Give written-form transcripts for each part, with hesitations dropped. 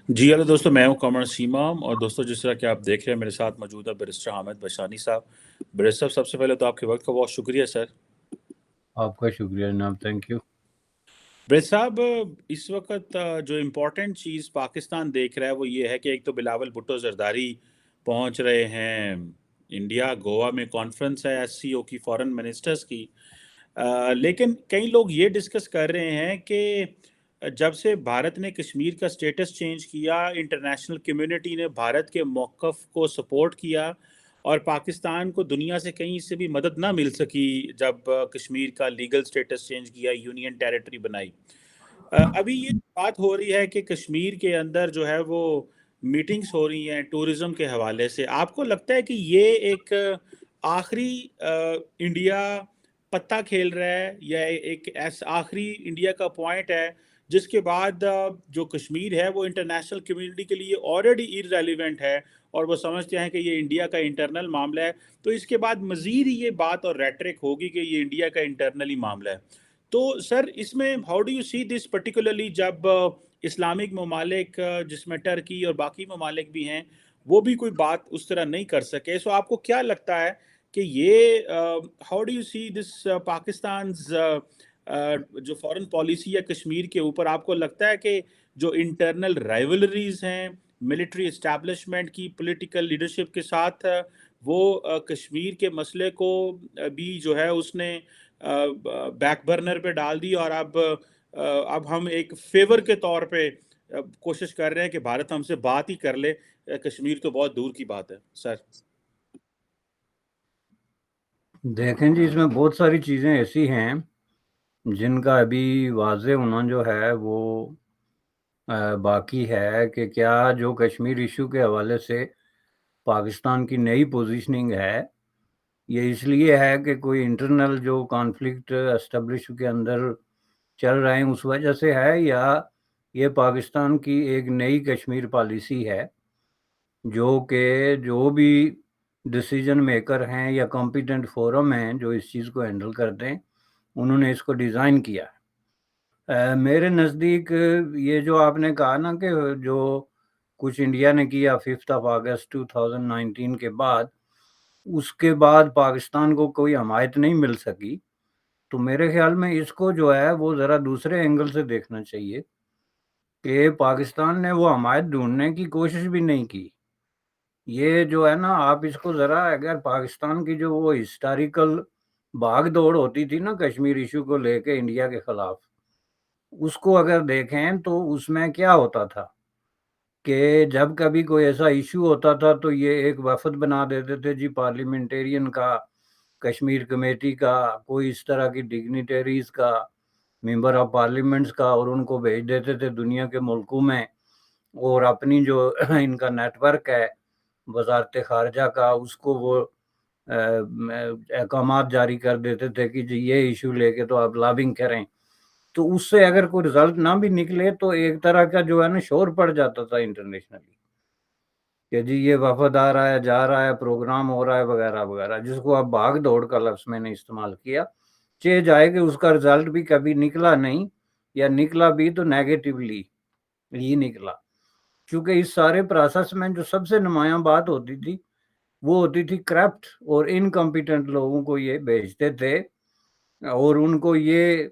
جی hello دوستوں، میں ہوں کامر سیمام، اور دوستوں جس طرح کہ آپ دیکھ رہے ہیں میرے ساتھ موجود ہے بیرسٹر حامد بشانی صاحب۔ بیرسٹر صاحب، سب سے پہلے تو آپ کے وقت کا بہت شکریہ سر۔ آپ کا شکریہ جناب، تھینک یو۔ بیرسٹر صاحب، اس وقت جو امپورٹنٹ چیز پاکستان دیکھ رہا ہے وہ یہ ہے کہ ایک تو بلاول بھٹو زرداری پہنچ رہے ہیں انڈیا، گوا میں کانفرنس ہے ایس سی او کی، فارن منسٹرز کی۔ لیکن کئی لوگ یہ ڈسکس کر رہے ہیں کہ جب سے بھارت نے کشمیر کا سٹیٹس چینج کیا، انٹرنیشنل کمیونٹی نے بھارت کے موقف کو سپورٹ کیا، اور پاکستان کو دنیا سے کہیں سے بھی مدد نہ مل سکی جب کشمیر کا لیگل سٹیٹس چینج کیا، یونین ٹیریٹری بنائی۔ ابھی یہ بات ہو رہی ہے کہ کشمیر کے اندر جو ہے وہ میٹنگز ہو رہی ہیں ٹورزم کے حوالے سے۔ آپ کو لگتا ہے کہ یہ ایک آخری انڈیا پتہ کھیل رہا ہے، یا ایک ایسا آخری انڈیا کا پوائنٹ ہے جس کے بعد جو کشمیر ہے وہ انٹرنیشنل کمیونٹی کے لیے آلریڈی ارریلیونٹ ہے، اور وہ سمجھتے ہیں کہ یہ انڈیا کا انٹرنل معاملہ ہے، تو اس کے بعد مزید یہ بات اور ریٹرک ہوگی کہ یہ انڈیا کا انٹرنلی معاملہ ہے؟ تو سر، اس میں how do you see this particularly جب اسلامک ممالک جس میں ٹرکی اور باقی ممالک بھی ہیں وہ بھی کوئی بات اس طرح نہیں کر سکے؟ سو آپ کو کیا لگتا ہے کہ یہ ہاؤ ڈو یو سی دس پاکستان جو فارن پالیسی ہے کشمیر کے اوپر؟ آپ کو لگتا ہے کہ جو انٹرنل رائیولریز ہیں ملٹری اسٹیبلشمنٹ کی پولیٹیکل لیڈرشپ کے ساتھ، وہ کشمیر کے مسئلے کو بھی جو ہے اس نے بیک برنر پہ ڈال دی، اور اب ہم ایک فیور کے طور پہ کوشش کر رہے ہیں کہ بھارت ہم سے بات ہی کر لے، کشمیر تو بہت دور کی بات ہے سر۔ دیکھیں جی، اس میں بہت ساری چیزیں ایسی ہیں جن کا ابھی واضح ہونا جو ہے وہ باقی ہے کہ کیا جو کشمیر ایشو کے حوالے سے پاکستان کی نئی پوزیشننگ ہے، یہ اس لیے ہے کہ کوئی انٹرنل جو کانفلکٹ اسٹیبلش کے اندر چل رہے ہیں اس وجہ سے ہے، یا یہ پاکستان کی ایک نئی کشمیر پالیسی ہے جو کہ جو بھی ڈیسیجن میکر ہیں یا کمپیٹنٹ فورم ہیں جو اس چیز کو ہینڈل کرتے ہیں، انہوں نے اس کو ڈیزائن کیا ہے۔ میرے نزدیک یہ جو آپ نے کہا نا کہ جو کچھ انڈیا نے کیا 5 اگست 2019 کے بعد، اس کے بعد پاکستان کو کوئی حمایت نہیں مل سکی، تو میرے خیال میں اس کو جو ہے وہ ذرا دوسرے اینگل سے دیکھنا چاہیے کہ پاکستان نے وہ حمایت ڈھونڈنے کی کوشش بھی نہیں کی۔ یہ جو ہے نا، آپ اس کو ذرا، اگر پاکستان کی جو وہ ہسٹوریکل بھاگ دوڑ ہوتی تھی نا کشمیر ایشو کو لے کے انڈیا کے خلاف، اس کو اگر دیکھیں تو اس میں کیا ہوتا تھا کہ جب کبھی کوئی ایسا ایشو ہوتا تھا تو یہ ایک وفد بنا دیتے تھے جی، پارلیمنٹیرین کا، کشمیر کمیٹی کا، کوئی اس طرح کی ڈگنیٹریز کا، ممبر آف پارلیمنٹس کا، اور ان کو بھیج دیتے تھے دنیا کے ملکوں میں، اور اپنی جو ان کا نیٹ ورک ہے وزارت خارجہ کا، اس کو وہ احکامات جاری کر دیتے تھے کہ جی یہ ایشو لے کے تو آپ لابنگ کریں۔ تو اس سے اگر کوئی رزلٹ نہ بھی نکلے تو ایک طرح کا جو ہے نا شور پڑ جاتا تھا انٹرنیشنلی کہ جی یہ وفد آ رہا ہے، جا رہا ہے، پروگرام ہو رہا ہے وغیرہ وغیرہ، جس کو اب بھاگ دوڑ کا لفظ میں نے استعمال کیا، چہ جائے کہ اس کا رزلٹ بھی کبھی نکلا نہیں، یا نکلا بھی تو نیگیٹیولی ہی نکلا۔ کیونکہ اس سارے پروسیس میں جو سب سے نمایاں بات ہوتی تھی وہ ہوتی تھی کرپٹ اور انکمپیٹنٹ لوگوں کو یہ بھیجتے تھے، اور ان کو یہ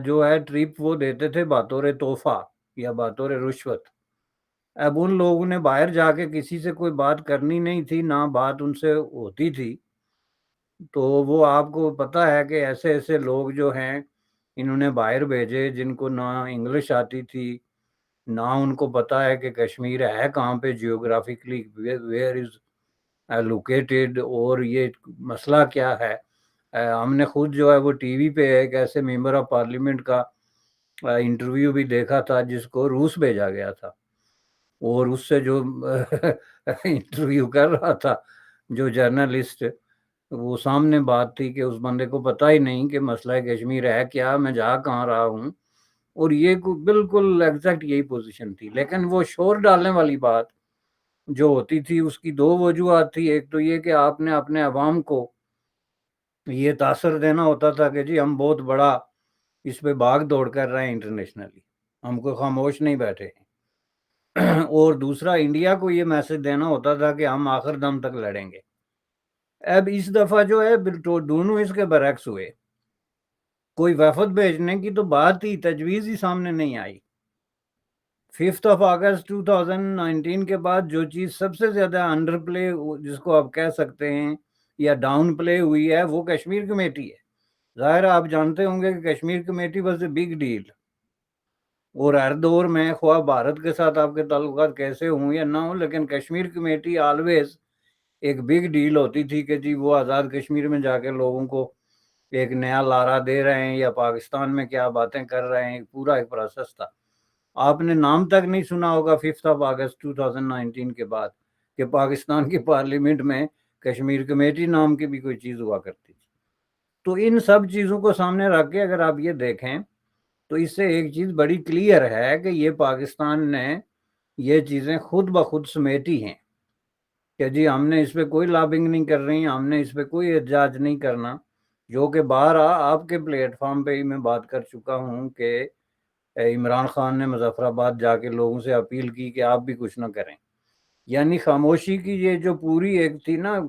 جو ہے ٹرپ وہ دیتے تھے بطور تحفہ یا بطور رشوت۔ اب ان لوگوں نے باہر جا کے کسی سے کوئی بات کرنی نہیں تھی، نہ بات ان سے ہوتی تھی، تو وہ آپ کو پتہ ہے کہ ایسے ایسے لوگ جو ہیں انہوں نے باہر بھیجے جن کو نہ انگلش آتی تھی، نہ ان کو پتہ ہے کہ کشمیر ہے کہاں پہ جیوگرافکلی، ویئر از لوکیٹڈ، اور یہ مسئلہ کیا ہے۔ ہم نے خود جو ہے وہ ٹی وی پہ ایک ایسے ممبر آف پارلیمنٹ کا انٹرویو بھی دیکھا تھا جس کو روس بھیجا گیا تھا، اور اس سے جو انٹرویو کر رہا تھا جو جرنلسٹ، وہ سامنے بات تھی کہ اس بندے کو پتہ ہی نہیں کہ مسئلہ کشمیر ہے کیا، میں جا کہاں رہا ہوں، اور یہ بالکل ایگزیکٹ یہی پوزیشن تھی۔ لیکن وہ شور ڈالنے والی بات جو ہوتی تھی اس کی دو وجوہات تھی۔ ایک تو یہ کہ آپ نے اپنے عوام کو یہ تاثر دینا ہوتا تھا کہ جی ہم بہت بڑا اس پہ بھاگ دوڑ کر رہے ہیں انٹرنیشنلی، ہم کو خاموش نہیں بیٹھے ہیں۔ اور دوسرا انڈیا کو یہ میسج دینا ہوتا تھا کہ ہم آخر دم تک لڑیں گے. اب اس دفعہ جو ہے دونوں اس کے برعکس ہوئے. کوئی وفد بھیجنے کی تو بات ہی تجویز ہی سامنے نہیں آئی. 5 اگست 2019 کے بعد جو چیز سب سے زیادہ انڈر پلے جس کو آپ کہہ سکتے ہیں یا ڈاؤن پلے ہوئی ہے وہ کشمیر کمیٹی ہے. ظاہر آپ جانتے ہوں گے کہ Kashmir committee was a big deal. اور ہر دور میں خواہ بھارت کے ساتھ آپ کے تعلقات کیسے ہوں یا نہ ہوں لیکن کشمیر کمیٹی آلویز ایک بگ ڈیل ہوتی تھی کہ جی وہ آزاد کشمیر میں جا کے لوگوں کو ایک نیا لارا دے رہے ہیں یا پاکستان میں کیا باتیں کر رہے ہیں. پورا ایک پروسیس تھا. آپ نے نام تک نہیں سنا ہوگا 5 اگست 2019 کے بعد کہ پاکستان کی پارلیمنٹ میں کشمیر کمیٹی نام کی بھی کوئی چیز ہوا کرتی تھی. تو ان سب چیزوں کو سامنے رکھ کے اگر آپ یہ دیکھیں تو اس سے ایک چیز بڑی کلیئر ہے کہ یہ پاکستان نے یہ چیزیں خود بخود سمیٹی ہیں کہ جی ہم نے اس پہ کوئی لابنگ نہیں کر رہی, ہم نے اس پہ کوئی احتجاج نہیں کرنا. جو کہ بارہا آپ کے پلیٹ فارم پہ ہی میں بات کر چکا ہوں کہ عمران خان نے مظفر آباد جا کے لوگوں سے اپیل کی کہ آپ بھی کچھ نہ کریں. یعنی خاموشی کی یہ جو پوری ایک تھی نا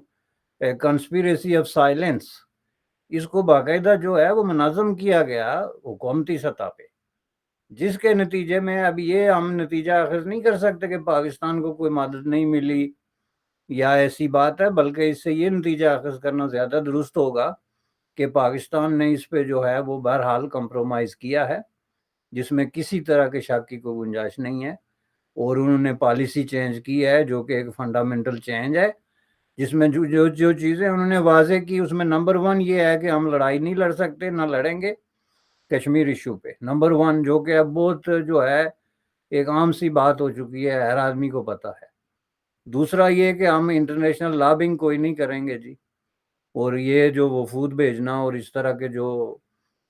کنسپیریسی آف سائلنس, اس کو باقاعدہ جو ہے وہ منظم کیا گیا حکومتی سطح پہ, جس کے نتیجے میں اب یہ ہم نتیجہ اخذ نہیں کر سکتے کہ پاکستان کو کوئی مدد نہیں ملی یا ایسی بات ہے, بلکہ اس سے یہ نتیجہ اخذ کرنا زیادہ درست ہوگا کہ پاکستان نے اس پہ جو ہے وہ بہرحال کمپرومائز کیا ہے جس میں کسی طرح کے شک کی کوئی گنجائش نہیں ہے. اور انہوں نے پالیسی چینج کی ہے جو کہ ایک فنڈامنٹل چینج ہے جس میں جو چیزیں انہوں نے واضح کی اس میں نمبر 1 یہ ہے کہ ہم لڑائی نہیں لڑ سکتے, نہ لڑیں گے کشمیر ایشو پہ. نمبر 1 جو کہ اب بہت جو ہے ایک عام سی بات ہو چکی ہے, ہر آدمی کو پتہ ہے. دوسرا یہ کہ ہم انٹرنیشنل لابنگ کوئی نہیں کریں گے جی, اور یہ جو وفود بھیجنا اور اس طرح کے جو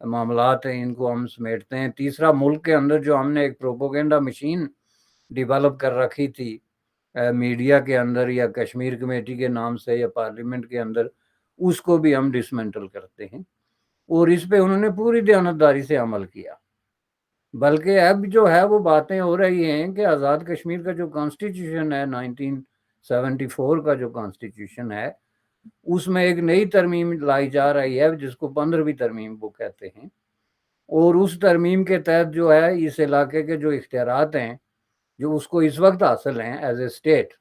معاملات ہیں ان کو ہم سمیٹتے ہیں. تیسرا ملک کے اندر جو ہم نے ایک پروپوگنڈا مشین ڈیولپ کر رکھی تھی میڈیا کے اندر یا کشمیر کمیٹی کے نام سے یا پارلیمنٹ کے اندر, اس کو بھی ہم ڈسمنٹل کرتے ہیں. اور اس پہ انہوں نے پوری دیانتداری سے عمل کیا. بلکہ اب جو ہے وہ باتیں ہو رہی ہیں کہ آزاد کشمیر کا جو کانسٹیٹیوشن ہے 1974 کا جو کانسٹیٹیوشن ہے اس میں ایک نئی ترمیم لائی جا رہی ہے جس کو 15ویں ترمیم وہ کہتے ہیں. اور اس ترمیم کے تحت جو ہے اس علاقے کے جو اختیارات ہیں جو اس کو اس وقت حاصل ہیں ایز اے اسٹیٹ,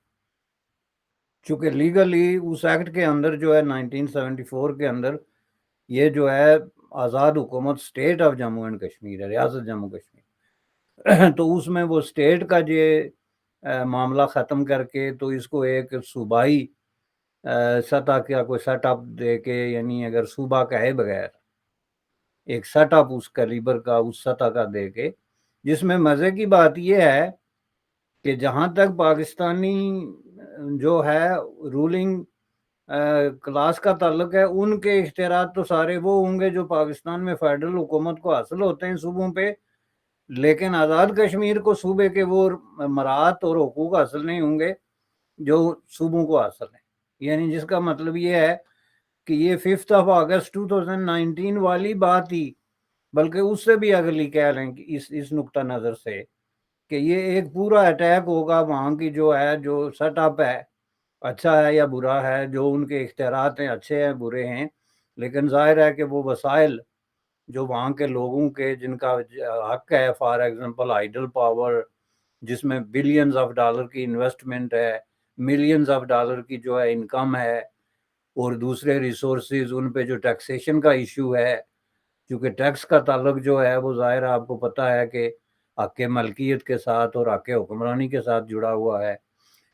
چونکہ لیگلی اس ایکٹ کے اندر جو ہے 1974 کے اندر یہ جو ہے آزاد حکومت state of Jammu and Kashmir ہے, ریاست جموں کشمیر. تو اس میں وہ اسٹیٹ کا یہ معاملہ ختم کر کے تو اس کو ایک صوبائی سطح کا کوئی سیٹ اپ دے کے, یعنی اگر صوبہ کہے بغیر ایک سیٹ اپ اس کیلیبر کا اس سطح کا دے کے, جس میں مزے کی بات یہ ہے کہ جہاں تک پاکستانی جو ہے رولنگ کلاس کا تعلق ہے ان کے اختیارات تو سارے وہ ہوں گے جو پاکستان میں فیڈرل حکومت کو حاصل ہوتے ہیں صوبوں پہ, لیکن آزاد کشمیر کو صوبے کے وہ مراعات اور حقوق حاصل نہیں ہوں گے جو صوبوں کو حاصل ہیں. یعنی جس کا مطلب یہ ہے کہ یہ 5 اگست 2019 والی بات ہی, بلکہ اس سے بھی اگلی کہہ لیں کہ اس نقطہ نظر سے کہ یہ ایک پورا اٹیک ہوگا وہاں کی جو ہے جو سیٹ اپ ہے اچھا ہے یا برا ہے, جو ان کے اختیارات ہیں اچھے ہیں برے ہیں, لیکن ظاہر ہے کہ وہ وسائل جو وہاں کے لوگوں کے جن کا حق ہے, فار ایگزامپل ہائیڈل پاور جس میں بلینز آف ڈالر کی انویسٹمنٹ ہے, ملینز آف ڈالر کی جو ہے انکم ہے, اور دوسرے ریسورسز ان پہ جو ٹیکسیشن کا ایشو ہے, کیونکہ ٹیکس کا تعلق جو ہے وہ ظاہر آپ کو پتہ ہے کہ حق ملکیت کے ساتھ اور حق حکمرانی کے ساتھ جڑا ہوا ہے.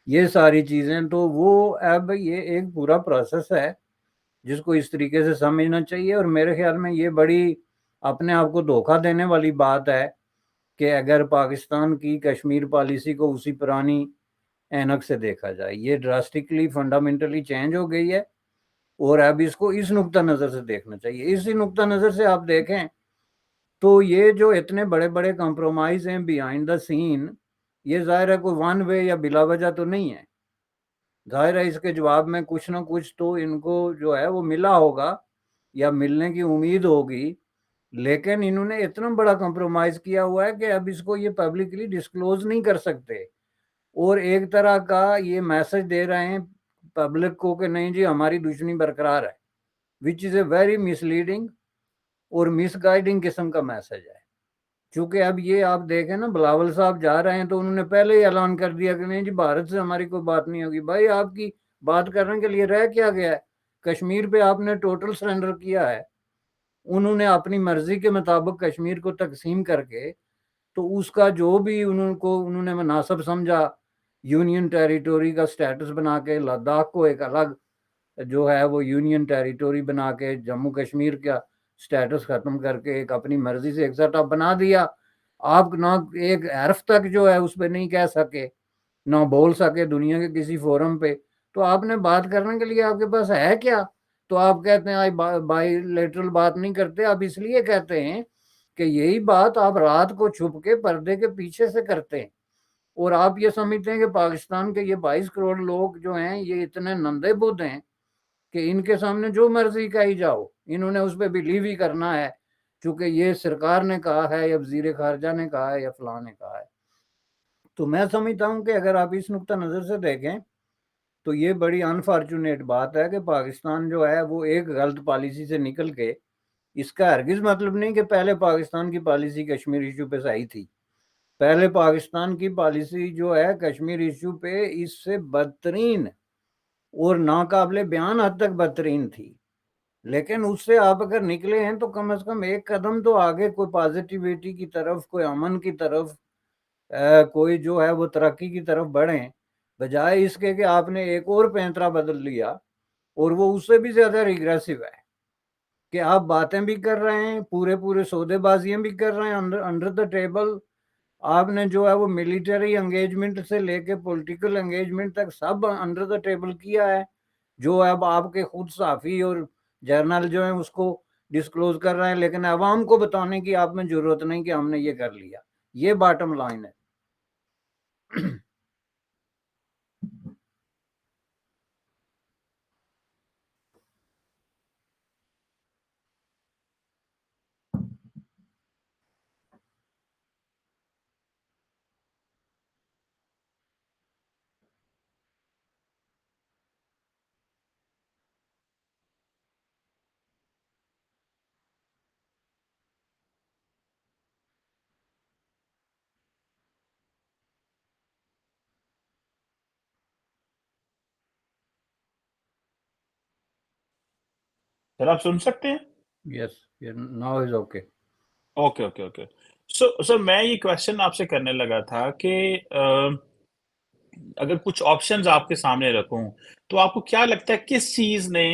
یہ ساری چیزیں تو وہ اب یہ ایک پورا پروسیس ہے جس کو اس طریقے سے سمجھنا چاہیے. اور میرے خیال میں یہ بڑی اپنے آپ کو دھوکہ دینے والی بات ہے کہ اگر پاکستان کی کشمیر پالیسی کو اسی پرانی اینک سے دیکھا جائے, یہ ڈراسٹکلی فنڈامنٹلی چینج ہو گئی ہے اور اب اس کو اس نقطہ نظر سے دیکھنا چاہیے. اسی نقطہ نظر سے آپ دیکھیں تو یہ جو اتنے بڑے بڑے کمپرومائز ہیں بیہائنڈ دا سین, یہ ظاہر ہے کوئی ون وے یا بلا وجہ تو نہیں ہے. ظاہر ہے اس کے جواب میں کچھ نہ کچھ تو ان کو جو ہے وہ ملا ہوگا یا ملنے کی امید ہوگی, لیکن انہوں نے اتنا بڑا کمپرومائز کیا ہوا ہے کہ اب اس کو یہ پبلکلی ڈسکلوز نہیں کر سکتے اور ایک طرح کا یہ میسج دے رہے ہیں پبلک کو کہ نہیں جی ہماری دشمنی برقرار ہے، وچ از اے ویری مس لیڈنگ اور مس گائیڈنگ قسم کا میسج ہے۔ چونکہ اب یہ آپ دیکھیں نا، بلاول صاحب جا رہے ہیں تو انہوں نے پہلے ہی اعلان کر دیا کہ نہیں جی بھارت سے ہماری کوئی بات نہیں ہوگی۔ بھائی آپ کی بات کرنے کے لیے رہ کیا گیا ہے؟ کشمیر پہ آپ نے ٹوٹل سرنڈر کیا ہے، انہوں نے اپنی مرضی کے مطابق کشمیر کو تقسیم کر کے، تو اس کا جو بھی انہوں نے مناسب سمجھا یونین ٹیریٹوری کا سٹیٹس بنا کے، لداخ کو ایک الگ جو ہے وہ یونین ٹیریٹوری بنا کے، جموں کشمیر کا سٹیٹس ختم کر کے ایک اپنی مرضی سے ایک سیٹ اپ بنا دیا۔ آپ نہ ایک حرف تک جو ہے اس پہ نہیں کہہ سکے، نہ بول سکے دنیا کے کسی فورم پہ، تو آپ نے بات کرنے کے لیے آپ کے پاس ہے کیا؟ تو آپ کہتے ہیں بائی لیٹرل بات نہیں کرتے، آپ اس لیے کہتے ہیں کہ یہی بات آپ رات کو چھپ کے پردے کے پیچھے سے کرتے ہیں، اور آپ یہ سمجھتے ہیں کہ پاکستان کے یہ 22 کروڑ لوگ جو ہیں یہ اتنے نندے بدھ ہیں کہ ان کے سامنے جو مرضی کہی جاؤ انہوں نے اس پہ بلیو ہی کرنا ہے، چونکہ یہ سرکار نے کہا ہے یا وزیر خارجہ نے کہا ہے یا فلاں نے کہا ہے۔ تو میں سمجھتا ہوں کہ اگر آپ اس نقطہ نظر سے دیکھیں تو یہ بڑی انفارچونیٹ بات ہے کہ پاکستان جو ہے وہ ایک غلط پالیسی سے نکل کے، اس کا ہرگز مطلب نہیں کہ پہلے پاکستان کی پالیسی کشمیر ایشو پہ صحیح تھی، پہلے پاکستان کی پالیسی جو ہے کشمیر ایشو پہ اس سے بدترین اور ناقابل بیان حد تک بدترین تھی، لیکن اس سے آپ اگر نکلے ہیں تو کم از کم ایک قدم تو آگے کوئی پازیٹیویٹی کی طرف، کوئی امن کی طرف، کوئی جو ہے وہ ترقی کی طرف بڑھیں، بجائے اس کے کہ آپ نے ایک اور پینترا بدل لیا، اور وہ اس سے بھی زیادہ ریگریسو ہے کہ آپ باتیں بھی کر رہے ہیں، پورے سودے بازیاں بھی کر رہے ہیں انڈر دا ٹیبل، آپ نے جو ہے وہ ملٹری انگیجمنٹ سے لے کے پولیٹیکل انگیجمنٹ تک سب انڈر دا ٹیبل کیا ہے، جو اب آپ کے خود صحافی اور جرنل جو ہیں اس کو ڈسکلوز کر رہے ہیں، لیکن عوام کو بتانے کی آپ میں ضرورت نہیں کہ ہم نے یہ کر لیا۔ یہ باٹم لائن ہے۔ سر آپ سن سکتے ہیں؟ Yes, now is okay. Okay okay okay. Sir میں یہ کویشچن آپ سے کرنے لگا تھا کہ اگر کچھ آپشنز آپ کے سامنے رکھوں تو آپ کو کیا لگتا ہے کس چیز نے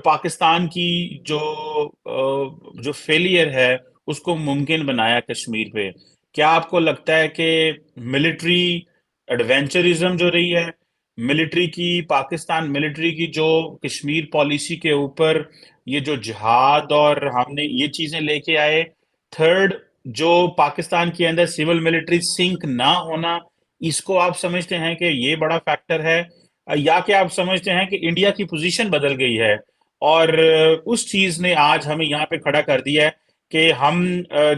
پاکستان کی جو فیلئر ہے اس کو ممکن بنایا کشمیر پہ؟ کیا آپ کو لگتا ہے کہ ملٹری ایڈونچرزم جو رہی ہے، پاکستان ملٹری کی جو کشمیر پالیسی کے اوپر یہ جو جہاد اور ہم نے یہ چیزیں لے کے آئے، تھرڈ جو پاکستان کے اندر سول ملٹری سنک نہ ہونا، اس کو آپ سمجھتے ہیں کہ یہ بڑا فیکٹر ہے، یا کہ آپ سمجھتے ہیں کہ انڈیا کی پوزیشن بدل گئی ہے اور اس چیز نے آج ہمیں یہاں پہ کھڑا کر دیا ہے کہ ہم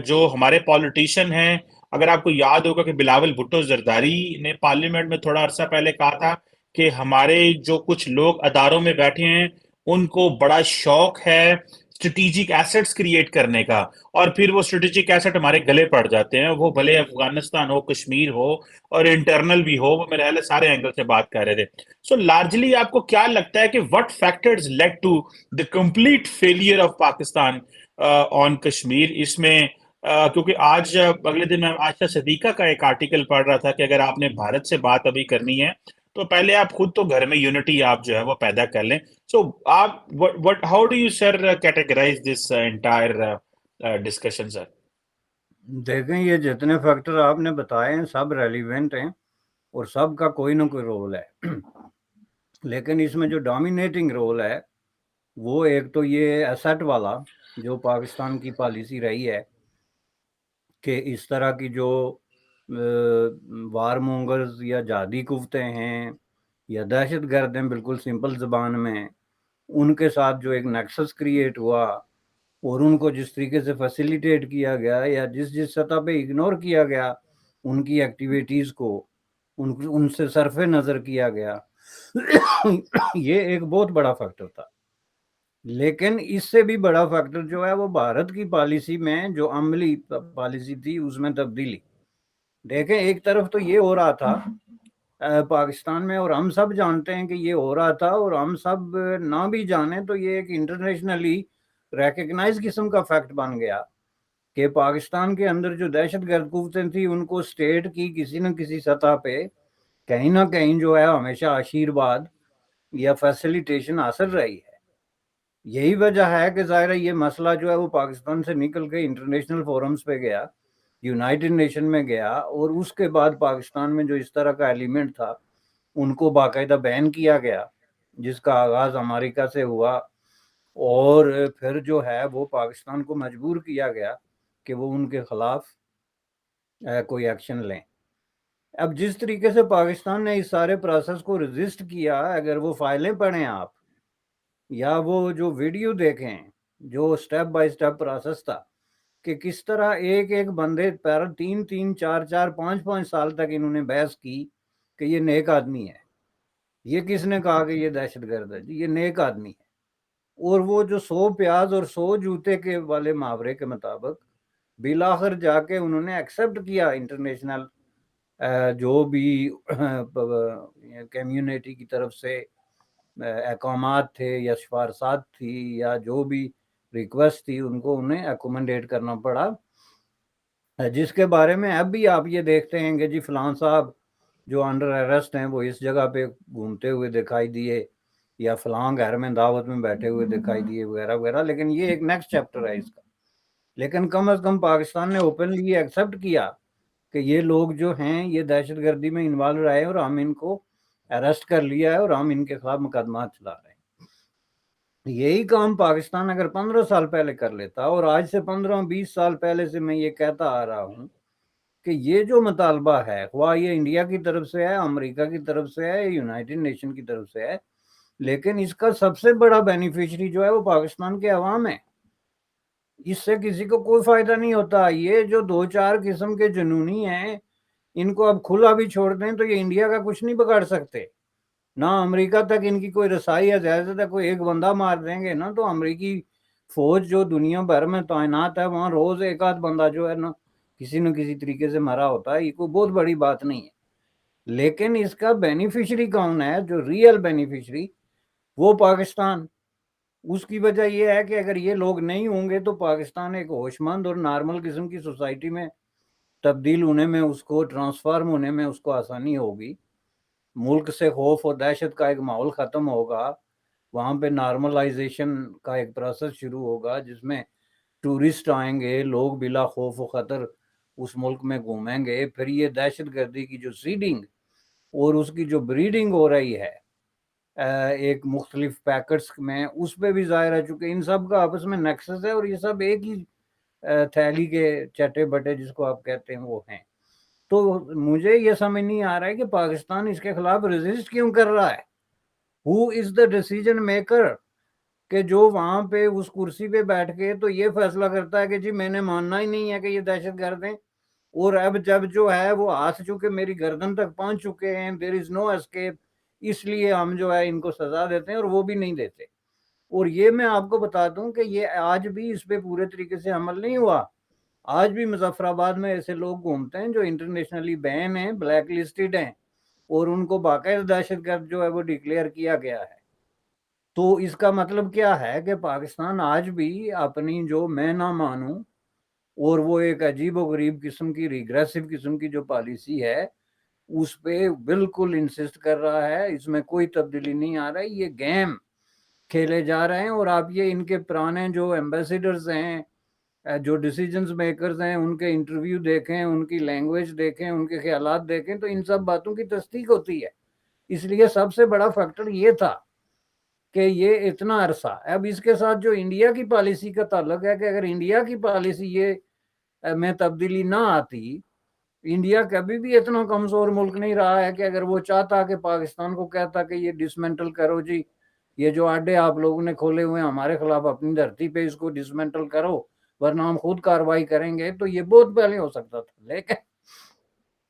جو ہمارے پولیٹیشین ہیں، اگر آپ کو یاد ہوگا کہ بلاول بھٹو زرداری نے پارلیمنٹ میں تھوڑا عرصہ پہلے کہا تھا کہ ہمارے جو کچھ لوگ اداروں میں بیٹھے ہیں ان کو بڑا شوق ہے اسٹریٹجک ایسٹس کریٹ کرنے کا، اور پھر وہ اسٹریٹجک ایسٹ ہمارے گلے پڑ جاتے ہیں، وہ بھلے افغانستان ہو، کشمیر ہو، اور انٹرنل بھی ہو، وہ میرے خیال ہے سارے اینگل سے بات کر رہے تھے۔ سو لارجلی آپ کو کیا لگتا ہے کہ what factors lead to the complete failure of Pakistan on Kashmir? اس میں کیونکہ آج اگلے دن میں عائشہ صدیقہ کا ایک آرٹیکل پڑھ رہا تھا کہ اگر آپ نے بھارت سے بات ابھی کرنی ہے تو پہلے آپ خود تو گھر میں یونٹی آپ جو ہے وہ پیدا کر لیں۔ سو آپ how do you sir categorize this entire discussion sir? دیکھیں یہ جتنے فیکٹر آپ نے بتائے ہیں سب ریلیونٹ ہیں اور سب کا کوئی نہ کوئی رول ہے، لیکن اس میں جو ڈومینیٹنگ رول ہے وہ ایک تو یہ ایسٹ والا جو پاکستان کی پالیسی رہی ہے کہ اس طرح کی جو وار مونگرز یا جہادی قوتیں ہیں یا دہشت گرد ہیں، بالکل سمپل زبان میں، ان کے ساتھ جو ایک نیکسس کریٹ ہوا اور ان کو جس طریقے سے فیسیلیٹیٹ کیا گیا یا جس سطح پہ اگنور کیا گیا ان کی ایکٹیویٹیز کو، ان سے صرف نظر کیا گیا. یہ ایک بہت بڑا فیکٹر تھا. لیکن اس سے بھی بڑا فیکٹر جو ہے وہ بھارت کی پالیسی میں جو عملی پالیسی تھی اس میں تبدیلی. دیکھیں ایک طرف تو یہ ہو رہا تھا پاکستان میں، اور ہم سب جانتے ہیں کہ یہ ہو رہا تھا، اور ہم سب نہ بھی جانیں تو یہ ایک انٹرنیشنلی ریکگنائز قسم کا فیکٹ بن گیا کہ پاکستان کے اندر جو دہشت گرد قوتیں تھیں ان کو اسٹیٹ کی کسی نہ کسی سطح پہ کہیں نہ کہیں جو ہے ہمیشہ آشیرواد یا فیسیلیٹیشن حاصل رہی ہے. یہی وجہ ہے کہ ظاہر ہے یہ مسئلہ جو ہے وہ پاکستان سے نکل کے انٹرنیشنل فورمز پہ گیا، یونائٹڈ نیشن میں گیا، اور اس کے بعد پاکستان میں جو اس طرح کا ایلیمنٹ تھا ان کو باقاعدہ بین کیا گیا، جس کا آغاز امریکہ سے ہوا، اور پھر جو ہے وہ پاکستان کو مجبور کیا گیا کہ وہ ان کے خلاف کوئی ایکشن لیں. اب جس طریقے سے پاکستان نے اس سارے پروسیس کو ریزسٹ کیا، اگر وہ فائلیں پڑھیں آپ یا وہ جو ویڈیو دیکھیں جو سٹیپ بائی سٹیپ پروسیس تھا کہ کس طرح ایک ایک بندے پر 3 4 4 5 سال تک انہوں نے بحث کی کہ یہ نیک آدمی ہے، یہ کس نے کہا کہ یہ دہشت گرد ہے، یہ نیک آدمی ہے. اور وہ جو 100 پیاز اور 100 جوتے کے والے محاورے کے مطابق بالآخر جا کے انہوں نے ایکسیپٹ کیا انٹرنیشنل جو بھی کمیونٹی کی طرف سے احکامات تھے یا سفارشات تھی یا جو بھی ریکویسٹ تھی ان کو انہیں ایکومنڈیٹ کرنا پڑا، جس کے بارے میں اب بھی آپ یہ دیکھتے ہیں کہ جی فلان صاحب جو انڈر اریسٹ ہیں وہ اس جگہ پہ گھومتے ہوئے دکھائی دیے یا فلاں گھر میں دعوت میں بیٹھے ہوئے دکھائی دیے وغیرہ وغیرہ. لیکن یہ ایک نیکسٹ چیپٹر ہے اس کا. لیکن کم از کم پاکستان نے اوپنلی یہ ایکسیپٹ کیا کہ یہ لوگ جو ہیں یہ دہشت گردی میں انوالو رہے اور ہم ان کو اریسٹ کر لیا ہے اور ہم ان کے خلاف مقدمات چلا رہے ہیں. یہی کام پاکستان اگر 15 سال پہلے کر لیتا، اور آج سے 15-20 سال پہلے سے میں یہ کہتا آ رہا ہوں کہ یہ جو مطالبہ ہے خواہ یہ انڈیا کی طرف سے ہے، امریکہ کی طرف سے ہے، یونائٹڈ نیشن کی طرف سے ہے، لیکن اس کا سب سے بڑا بینیفیشری جو ہے وہ پاکستان کے عوام ہے. اس سے کسی کو کوئی فائدہ نہیں ہوتا. یہ جو 2-4 قسم کے جنونی ہیں ان کو اب کھلا بھی چھوڑ دیں تو یہ انڈیا کا کچھ نہیں بگاڑ سکتے، نہ امریکہ تک ان کی کوئی رسائی ہے. زیادہ تر کوئی ایک بندہ مار دیں گے نا تو امریکی فوج جو دنیا بھر میں تعینات ہے وہاں روز ایک آدھ بندہ جو ہے نا کسی نہ کسی طریقے سے مرا ہوتا ہے. یہ کوئی بہت بڑی بات نہیں ہے. لیکن اس کا بینیفیشری کون ہے؟ جو ریئل بینیفیشری وہ پاکستان. اس کی وجہ یہ ہے کہ اگر یہ لوگ نہیں ہوں گے تو پاکستان ایک ہوش مند اور نارمل قسم کی سوسائٹی میں تبدیل ہونے میں، اس کو ٹرانسفارم ہونے میں اس کو آسانی ہوگی. ملک سے خوف اور دہشت کا ایک ماحول ختم ہوگا، وہاں پہ نارملائزیشن کا ایک پروسیس شروع ہوگا جس میں ٹورسٹ آئیں گے، لوگ بلا خوف و خطر اس ملک میں گھومیں گے. پھر یہ دہشت گردی کی جو سیڈنگ اور اس کی جو بریڈنگ ہو رہی ہے ایک مختلف پیکٹس میں، اس پہ بھی ظاہر ہے چونکہ ان سب کا آپس میں نیکسس ہے اور یہ سب ایک ہی تھیلی کے چٹے بٹے جس کو آپ کہتے ہیں وہ ہیں. تو مجھے یہ سمجھ نہیں آ رہا ہے کہ پاکستان اس کے خلاف ریزسٹ کیوں کر رہا ہے. ہو از دا ڈیسیجن میکر کہ جو وہاں پہ اس کرسی پہ بیٹھ کے تو یہ فیصلہ کرتا ہے کہ جی میں نے ماننا ہی نہیں ہے کہ یہ دہشت گرد ہیں، اور اب جب جو ہے وہ ہاتھ چکے میری گردن تک پہنچ چکے ہیں، دیر از نو اسکیپ، اس لیے ہم جو ہے ان کو سزا دیتے ہیں، اور وہ بھی نہیں دیتے. اور یہ میں آپ کو بتا دوں کہ یہ آج بھی اس پہ پورے طریقے سے عمل نہیں ہوا. آج بھی مظفر آباد میں ایسے لوگ گھومتے ہیں جو انٹرنیشنلی بین ہیں، بلیک لسٹڈ ہیں، اور ان کو باقاعدہ دہشت گرد جو ہے وہ ڈکلیئر کیا گیا ہے. تو اس کا مطلب کیا ہے کہ پاکستان آج بھی اپنی جو میں نہ مانوں اور وہ ایک عجیب و غریب قسم کی ریگریسو قسم کی جو پالیسی ہے اس پہ بالکل انسسٹ کر رہا ہے. اس میں کوئی تبدیلی نہیں آ رہی. یہ گیم کھیلے جا رہے ہیں. اور آپ یہ ان کے پرانے جو ایمبیسیڈرز ہیں، جو ڈیسیجنز میکرز ہیں، ان کے انٹرویو دیکھیں، ان کی لینگویج دیکھیں، ان کے خیالات دیکھیں تو ان سب باتوں کی تصدیق ہوتی ہے. اس لیے سب سے بڑا فیکٹر یہ تھا کہ یہ اتنا عرصہ. اب اس کے ساتھ جو انڈیا کی پالیسی کا تعلق ہے کہ اگر انڈیا کی پالیسی یہ میں تبدیلی نہ آتی، انڈیا کبھی بھی اتنا کمزور ملک نہیں رہا ہے کہ اگر وہ چاہتا کہ پاکستان کو کہتا کہ یہ ڈسمنٹل کرو جی، یہ جو اڈے آپ لوگوں نے کھولے ہوئے ہیں ہمارے خلاف اپنی دھرتی پہ اس کو ڈسمنٹل کرو ورنہ ہم خود کاروائی کریں گے، تو یہ بہت پہلے ہو سکتا تھا.